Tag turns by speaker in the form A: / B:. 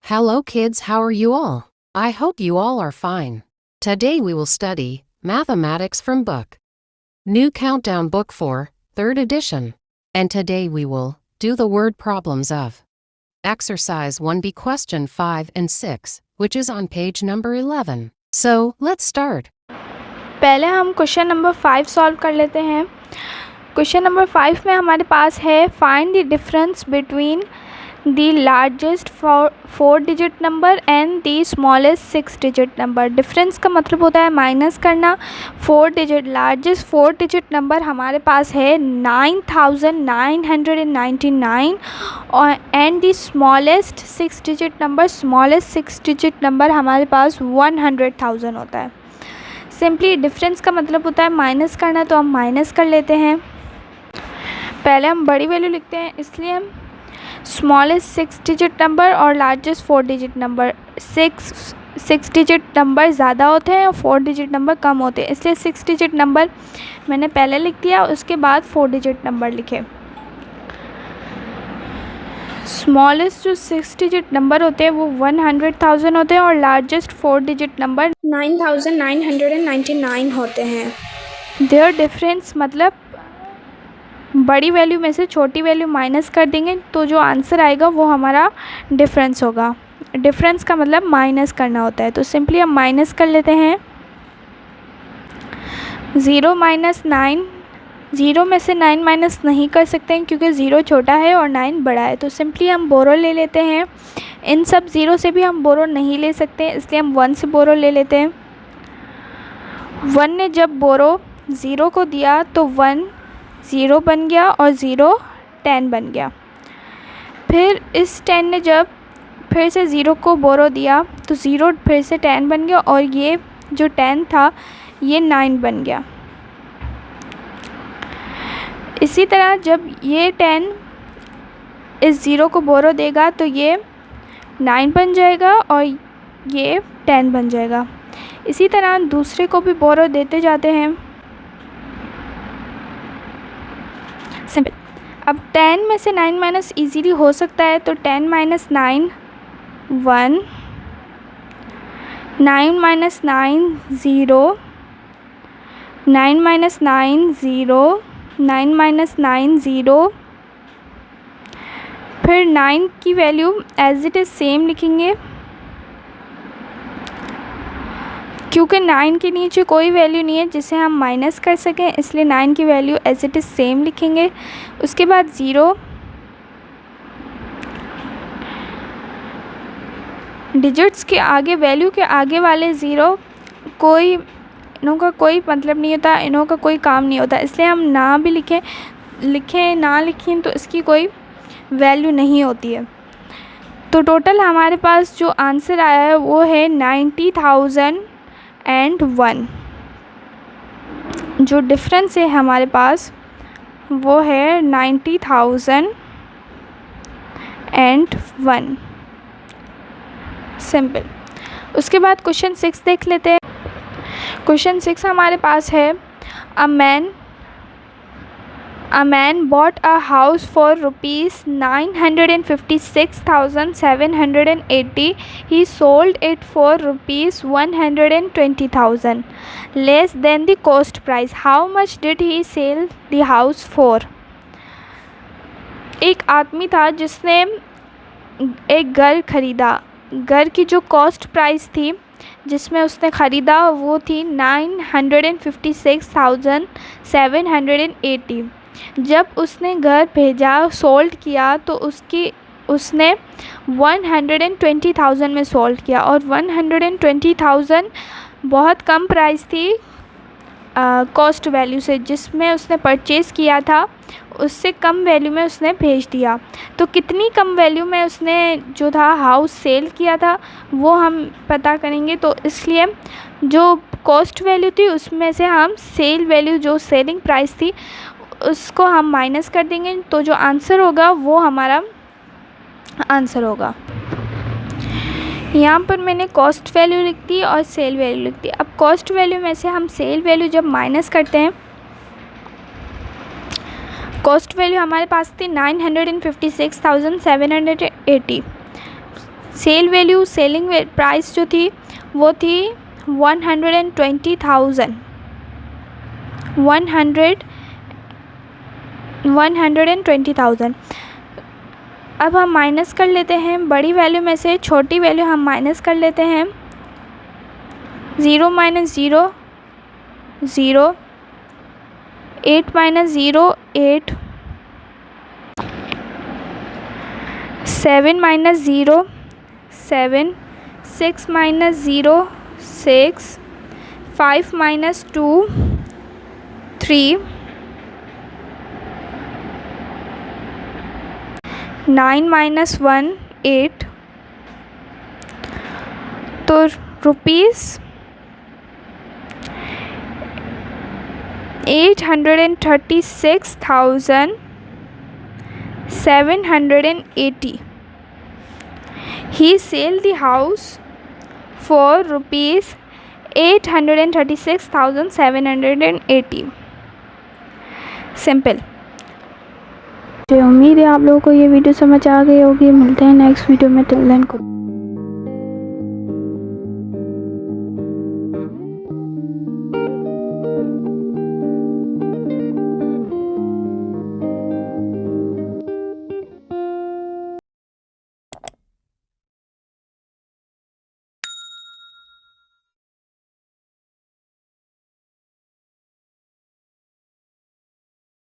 A: Hello kids, how are you all? I hope you all are fine. Today we will study Mathematics from Book. New Countdown Book 4, 3rd edition. And today we will do the word problems of Exercise 1B question 5 and 6, which is on page number 11. So, let's start.
B: पहले हम question number 5 solve कर लेते हैं। Question number 5 में हमारे पास है find the difference between the largest 4 digit number and the smallest 6 digit number. Difference का मतलब होता है माइनस करना। 4 डिजिट लार्जेस्ट 4 डिजिट नंबर हमारे पास है 9999 और and the smallest 6 digit number हमारे पास 100,000 होता है। सिंपली डिफरेंस का मतलब होता है माइनस करना, तो हम माइनस कर लेते हैं। पहले हम बड़ी वैल्यू लिखते हैं, इसलिए हम स्मॉलेस्ट 6 डिजिट नंबर और largest 4 digit number, 6 digit number ज़्यादा होते हैं और 4 डिजिट नंबर कम होते हैं, इसलिए 6 डिजिट नंबर मैंने पहले लिख दिया, उसके बाद 4 डिजिट नंबर लिखे। स्मॉलेस्ट जो 6 डिजिट नंबर होते हैं वो 100,000 होते हैं और लार्जेस्ट 4 डिजिट नंबर 9,999 होते हैं। देयर डिफरेंस मतलब बड़ी वैल्यू में से छोटी वैल्यू माइनस कर देंगे तो जो आंसर आएगा वो हमारा डिफरेंस होगा। डिफरेंस का मतलब माइनस करना होता है, तो सिंपली हम माइनस कर लेते हैं। 0 माइनस 9, 0 में से 9 माइनस नहीं कर सकते हैं क्योंकि 0 छोटा है और 9 बड़ा है, तो सिंपली हम बोरो ले लेते हैं। इन सब 0 से भी हम बोरो नहीं ले सकते, इसलिए हम 1 से बोरो ले लेते हैं। 1 ने जब बोरो 0 को दिया तो 1 0 बन गया और 0 10 बन गया। फिर इस 10 ने जब फिर से 0 को बोरो दिया तो 0 फिर से 10 बन गया और ये जो 10 था ये 9 बन गया। इसी तरह जब ये 10 इस 0 को बोरो देगा तो ये 9 बन जाएगा और ये 10 बन जाएगा। इसी तरह दूसरे को भी बोरो देते जाते हैं। सिंपल। अब 10 में से 9 माइनस ईजीली हो सकता है, तो 10 माइनस 9 1, 9 माइनस 9 0, 9 माइनस 9 0, 9 माइनस 9 0। फिर 9 की value as it is same लिखेंगे क्योंकि 9 के नीचे कोई वैल्यू नहीं है जिसे हम माइनस कर सकें, इसलिए 9 की value as it is same लिखेंगे। उसके बाद 0 डिजिट्स के आगे, वैल्यू के आगे वाले 0 कोई इनों का कोई मतलब नहीं होता, इनों का कोई काम नहीं होता, इसलिए हम ना भी लिखें ना लिखें तो इसकी कोई वैल्यू नहीं होती है। तो टोटल हमारे पास जो आंसर आया है वो है 90,001। जो डिफरेंस है हमारे पास वो है 90,001। सिंपल। उसके बाद क्वेश्चन 6 देख लेते हैं। क्वेश्चन 6 हमारे पास है A man bought a house for rupees 956,780. He sold it for rupees 120,000, less than the cost price. How much did he sell the house for? एक आदमी था जिसने एक घर खरीदा। घर की जो कॉस्ट प्राइस थी जिसमें उसने ख़रीदा वो थी 956,780। जब उसने घर भेजा, सोल्ड किया, तो उसने 120,000 में सोल्ड किया और 120,000 बहुत कम प्राइस थी कॉस्ट वैल्यू से, जिसमें उसने परचेज़ किया था उससे कम वैल्यू में उसने भेज दिया। तो कितनी कम वैल्यू में उसने जो था हाउस सेल किया था वो हम पता करेंगे, तो इसलिए जो कॉस्ट वैल्यू थी उसमें से हम सेल वैल्यू, जो सेलिंग प्राइस थी, उसको हम माइनस कर देंगे, तो जो आंसर होगा वो हमारा आंसर होगा। यहाँ पर मैंने कॉस्ट वैल्यू लिख दी और सेल वैल्यू लिख दी। अब कॉस्ट वैल्यू में से हम सेल वैल्यू जब माइनस करते हैं, कॉस्ट वैल्यू हमारे पास थी 956,780। सेल वैल्यू, सेलिंग प्राइस जो थी वो थी 120,000, 120,000। अब हम माइनस कर लेते हैं बड़ी वैल्यू में से छोटी वैल्यू हम माइनस कर लेते हैं। 0 minus 0 0, 8 minus 0 8, 7 minus 0 7, 6 minus 0 6, 5 minus 2 3, 9 minus 1 8। तो rupees 836,780। He sold the house for rupees 836,780। Simple. तो उम्मीद है आप लोगों को ये वीडियो समझ आ गई होगी। मिलते हैं नेक्स्ट वीडियो में। Till then.